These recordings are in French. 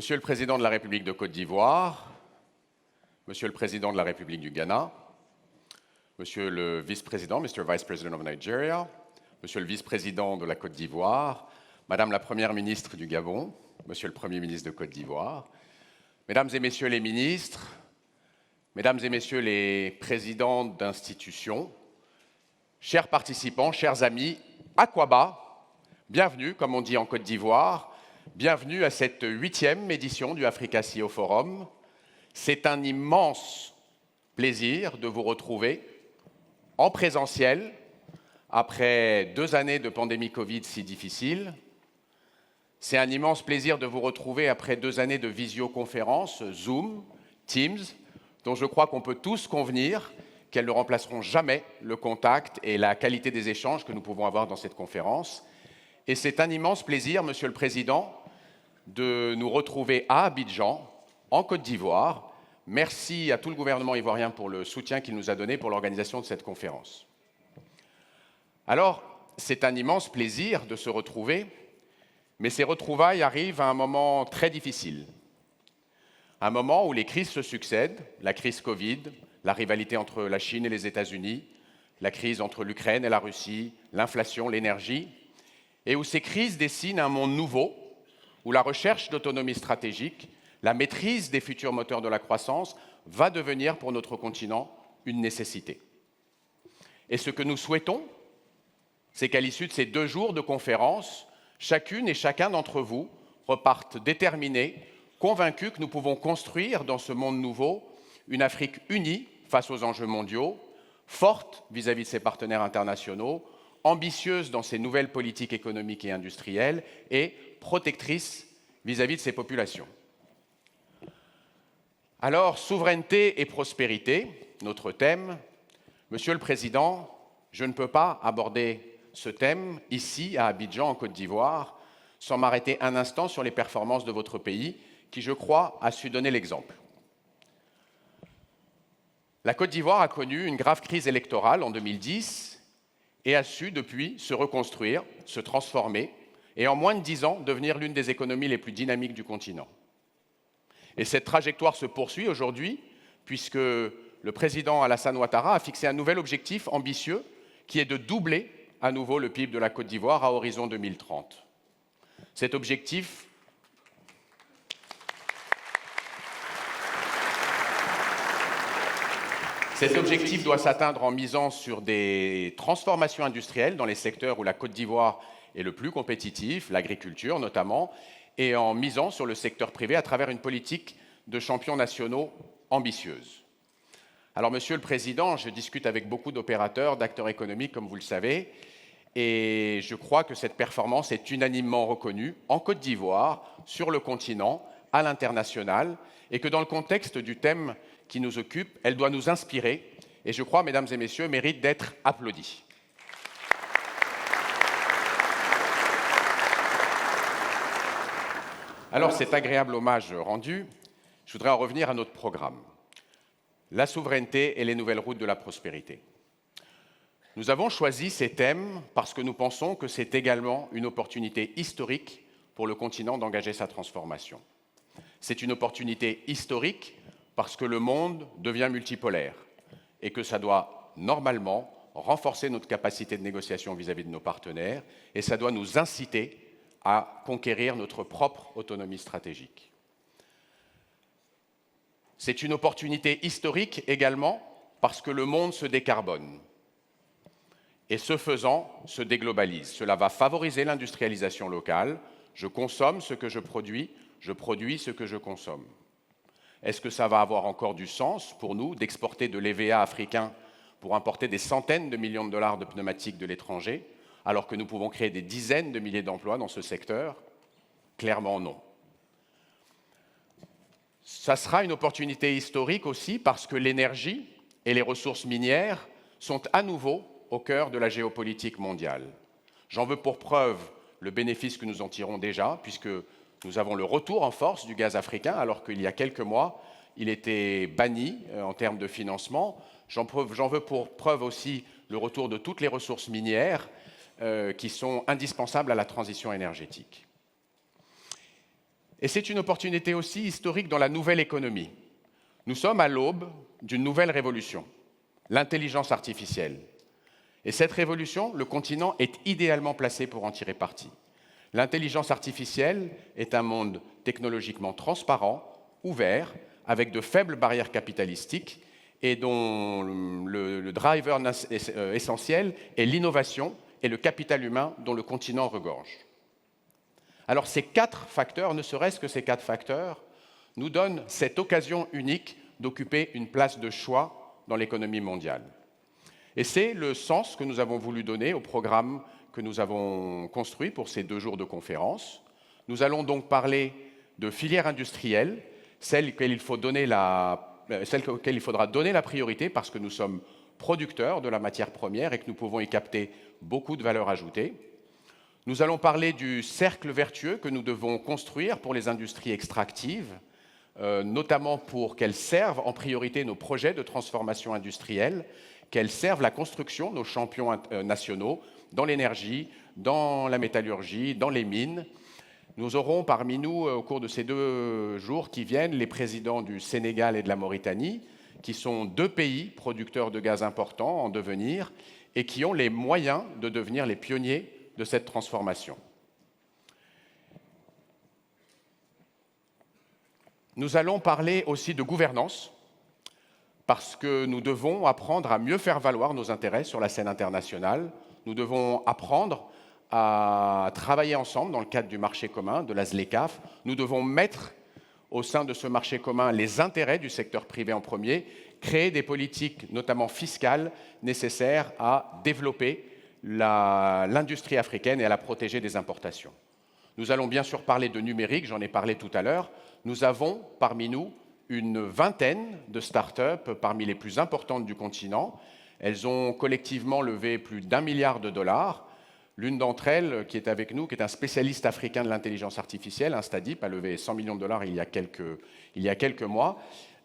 Monsieur le Président de la République de Côte d'Ivoire, Monsieur le Président de la République du Ghana, Monsieur le Vice-président, Mr. Vice President of Nigeria, Monsieur le Vice-président de la Côte d'Ivoire, Madame la Première ministre du Gabon, Monsieur le Premier ministre de Côte d'Ivoire, Mesdames et Messieurs les ministres, Mesdames et Messieurs les présidents d'institutions, chers participants, chers amis, Akwaba, bienvenue, comme on dit en Côte d'Ivoire, bienvenue à cette 8e édition du Africa CEO Forum. C'est un immense plaisir de vous retrouver en présentiel après 2 années de pandémie Covid si difficile. C'est un immense plaisir de vous retrouver après 2 années de visioconférence, Zoom, Teams, dont je crois qu'on peut tous convenir qu'elles ne remplaceront jamais le contact et la qualité des échanges que nous pouvons avoir dans cette conférence. Et c'est un immense plaisir, Monsieur le Président, de nous retrouver à Abidjan, en Côte d'Ivoire. Merci à tout le gouvernement ivoirien pour le soutien qu'il nous a donné pour l'organisation de cette conférence. Alors, c'est un immense plaisir de se retrouver, mais ces retrouvailles arrivent à un moment très difficile. Un moment où les crises se succèdent, la crise Covid, la rivalité entre la Chine et les États-Unis, la crise entre l'Ukraine et la Russie, l'inflation, l'énergie, et où ces crises dessinent un monde nouveau, où la recherche d'autonomie stratégique, la maîtrise des futurs moteurs de la croissance va devenir pour notre continent une nécessité. Et ce que nous souhaitons, c'est qu'à l'issue de ces 2 jours de conférence, chacune et chacun d'entre vous repartent déterminés, convaincus que nous pouvons construire dans ce monde nouveau une Afrique unie face aux enjeux mondiaux, forte vis-à-vis de ses partenaires internationaux, ambitieuse dans ses nouvelles politiques économiques et industrielles et protectrice vis-à-vis de ses populations. Alors, souveraineté et prospérité, notre thème. Monsieur le Président, je ne peux pas aborder ce thème ici, à Abidjan, en Côte d'Ivoire, sans m'arrêter un instant sur les performances de votre pays, qui, je crois, a su donner l'exemple. La Côte d'Ivoire a connu une grave crise électorale en 2010 et a su, depuis, se reconstruire, se transformer et, en moins de 10 ans, devenir l'une des économies les plus dynamiques du continent. Et cette trajectoire se poursuit aujourd'hui, puisque le président Alassane Ouattara a fixé un nouvel objectif ambitieux, qui est de doubler à nouveau le PIB de la Côte d'Ivoire à horizon 2030. Cet objectif doit s'atteindre en misant sur des transformations industrielles dans les secteurs où la Côte d'Ivoire est le plus compétitif, l'agriculture notamment, et en misant sur le secteur privé à travers une politique de champions nationaux ambitieuse. Alors, Monsieur le Président, je discute avec beaucoup d'opérateurs, d'acteurs économiques, comme vous le savez, et je crois que cette performance est unanimement reconnue en Côte d'Ivoire, sur le continent, à l'international, et que dans le contexte du thème qui nous occupe, elle doit nous inspirer, et je crois, Mesdames et Messieurs, mérite d'être applaudie. Alors, cet agréable hommage rendu, je voudrais en revenir à notre programme. La souveraineté et les nouvelles routes de la prospérité. Nous avons choisi ces thèmes parce que nous pensons que c'est également une opportunité historique pour le continent d'engager sa transformation. C'est une opportunité historique parce que le monde devient multipolaire et que ça doit normalement renforcer notre capacité de négociation vis-à-vis de nos partenaires et ça doit nous inciter à conquérir notre propre autonomie stratégique. C'est une opportunité historique également parce que le monde se décarbone et ce faisant se déglobalise. Cela va favoriser l'industrialisation locale. Je consomme ce que je produis ce que je consomme. Est-ce que ça va avoir encore du sens pour nous d'exporter de l'EVA africain pour importer des centaines de millions de dollars de pneumatiques de l'étranger, alors que nous pouvons créer des dizaines de milliers d'emplois dans ce secteur? Clairement non. Ça sera une opportunité historique aussi parce que l'énergie et les ressources minières sont à nouveau au cœur de la géopolitique mondiale. J'en veux pour preuve le bénéfice que nous en tirons déjà, puisque nous avons le retour en force du gaz africain, alors qu'il y a quelques mois, il était banni en termes de financement. J'en veux pour preuve aussi le retour de toutes les ressources minières qui sont indispensables à la transition énergétique. Et c'est une opportunité aussi historique dans la nouvelle économie. Nous sommes à l'aube d'une nouvelle révolution, l'intelligence artificielle. Et cette révolution, le continent est idéalement placé pour en tirer parti. L'intelligence artificielle est un monde technologiquement transparent, ouvert, avec de faibles barrières capitalistiques et dont le driver essentiel est l'innovation et le capital humain dont le continent regorge. Alors ces 4 facteurs, ne serait-ce que ces 4 facteurs, nous donnent cette occasion unique d'occuper une place de choix dans l'économie mondiale. Et c'est le sens que nous avons voulu donner au programme que nous avons construit pour ces 2 jours de conférence. Nous allons donc parler de filières industrielles, celles auxquelles il faudra donner la priorité parce que nous sommes producteurs de la matière première et que nous pouvons y capter beaucoup de valeur ajoutée. Nous allons parler du cercle vertueux que nous devons construire pour les industries extractives, notamment pour qu'elles servent en priorité nos projets de transformation industrielle, qu'elles servent la construction, nos champions nationaux, dans l'énergie, dans la métallurgie, dans les mines. Nous aurons parmi nous, au cours de ces 2 jours qui viennent, les présidents du Sénégal et de la Mauritanie, qui sont 2 pays producteurs de gaz importants en devenir et qui ont les moyens de devenir les pionniers de cette transformation. Nous allons parler aussi de gouvernance, parce que nous devons apprendre à mieux faire valoir nos intérêts sur la scène internationale. Nous devons apprendre à travailler ensemble dans le cadre du marché commun, de la ZLECAf. Nous devons mettre au sein de ce marché commun les intérêts du secteur privé en premier, créer des politiques, notamment fiscales, nécessaires à développer l'industrie africaine et à la protéger des importations. Nous allons bien sûr parler de numérique, j'en ai parlé tout à l'heure. Nous avons parmi nous une vingtaine de start-up parmi les plus importantes du continent. Elles ont collectivement levé plus d'1 milliard de dollars. L'une d'entre elles, qui est avec nous, qui est un spécialiste africain de l'intelligence artificielle, Instadeep, a levé 100 millions de dollars il y a quelques mois.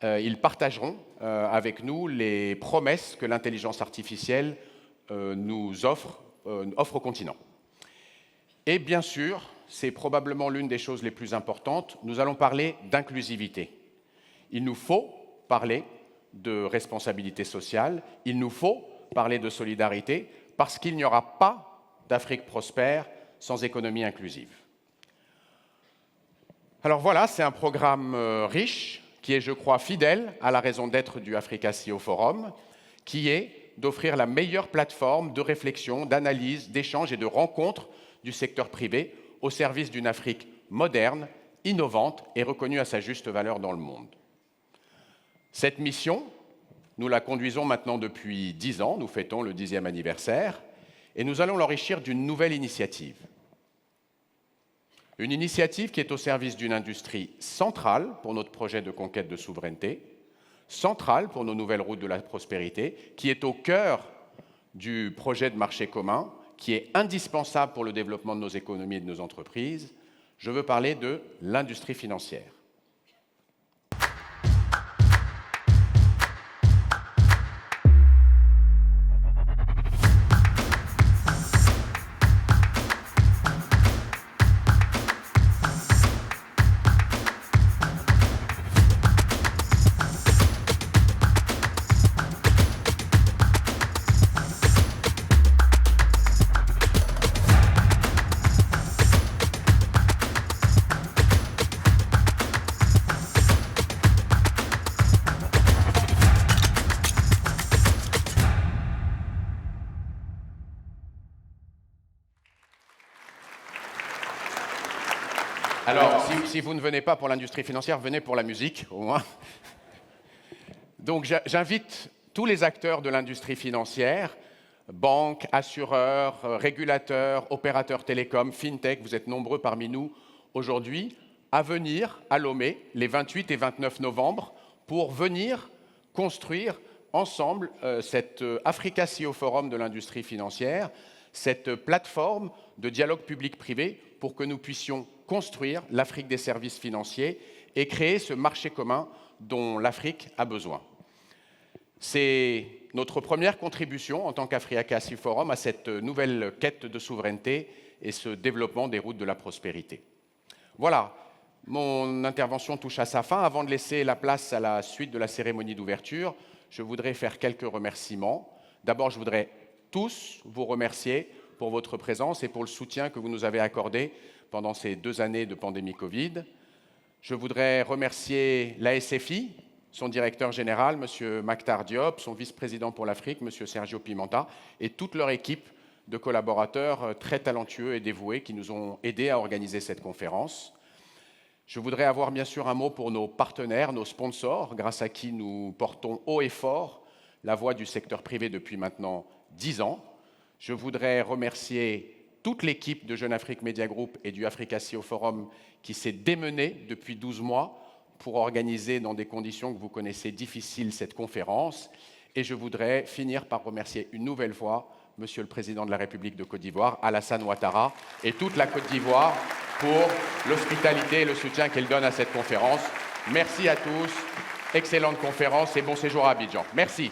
Ils partageront avec nous les promesses que l'intelligence artificielle nous offre au continent. Et bien sûr, c'est probablement l'une des choses les plus importantes, nous allons parler d'inclusivité. Il nous faut parler de responsabilité sociale, il nous faut parler de solidarité, parce qu'il n'y aura pas d'Afrique prospère sans économie inclusive. Alors voilà, c'est un programme riche, qui est, je crois, fidèle à la raison d'être du Africa CEO Forum, qui est d'offrir la meilleure plateforme de réflexion, d'analyse, d'échange et de rencontre du secteur privé au service d'une Afrique moderne, innovante et reconnue à sa juste valeur dans le monde. Cette mission, nous la conduisons maintenant depuis 10 ans, nous fêtons le 10e anniversaire, et nous allons l'enrichir d'une nouvelle initiative. Une initiative qui est au service d'une industrie centrale pour notre projet de conquête de souveraineté, centrale pour nos nouvelles routes de la prospérité, qui est au cœur du projet de marché commun, qui est indispensable pour le développement de nos économies et de nos entreprises. Je veux parler de l'industrie financière. Alors, si vous ne venez pas pour l'industrie financière, venez pour la musique, au moins. Donc, j'invite tous les acteurs de l'industrie financière, banques, assureurs, régulateurs, opérateurs télécoms, fintech, vous êtes nombreux parmi nous aujourd'hui, à venir à Lomé les 28 et 29 novembre pour venir construire ensemble cet Africa CEO Forum de l'industrie financière, cette plateforme de dialogue public-privé pour que nous puissions construire l'Afrique des services financiers et créer ce marché commun dont l'Afrique a besoin. C'est notre première contribution en tant qu'Africa CEO Forum à cette nouvelle quête de souveraineté et ce développement des routes de la prospérité. Voilà, Mon intervention touche à sa fin. Avant de laisser la place à la suite de la cérémonie d'ouverture, je voudrais faire quelques remerciements. D'abord, je voudrais tous vous remercier pour votre présence et pour le soutien que vous nous avez accordé pendant ces 2 années de pandémie Covid. Je voudrais remercier la SFI, son directeur général, M. Maktar Diop, son vice-président pour l'Afrique, M. Sergio Pimenta, et toute leur équipe de collaborateurs très talentueux et dévoués qui nous ont aidés à organiser cette conférence. Je voudrais avoir bien sûr un mot pour nos partenaires, nos sponsors, grâce à qui nous portons haut et fort la voix du secteur privé depuis maintenant 10 ans. Je voudrais remercier toute l'équipe de Jeune Afrique Media Group et du Africa CEO Forum qui s'est démenée depuis 12 mois pour organiser dans des conditions que vous connaissez difficiles cette conférence. Et je voudrais finir par remercier une nouvelle fois Monsieur le Président de la République de Côte d'Ivoire, Alassane Ouattara, et toute la Côte d'Ivoire pour l'hospitalité et le soutien qu'elle donne à cette conférence. Merci à tous, excellente conférence et bon séjour à Abidjan. Merci.